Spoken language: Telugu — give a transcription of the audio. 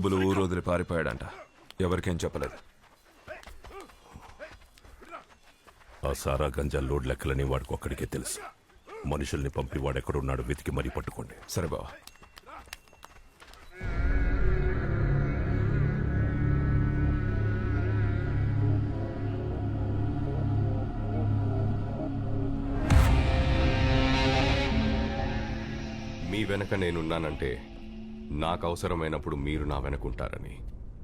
జోబులు ఊరు వదిలి పారిపోయాడంట. ఎవరికేం చెప్పలేదు. ఆ సారా గంజా లోడ్ లెక్కలని వాడికి ఒక్కడికే తెలుసు. మనుషుల్ని పంపి వాడెక్కడున్నాడో వెతికి మరీ పట్టుకోండి. సరే బావ. మీ వెనక నేనున్నానంటే నాకు అవసరమైనప్పుడు మీరు నా వెనకుంటారని.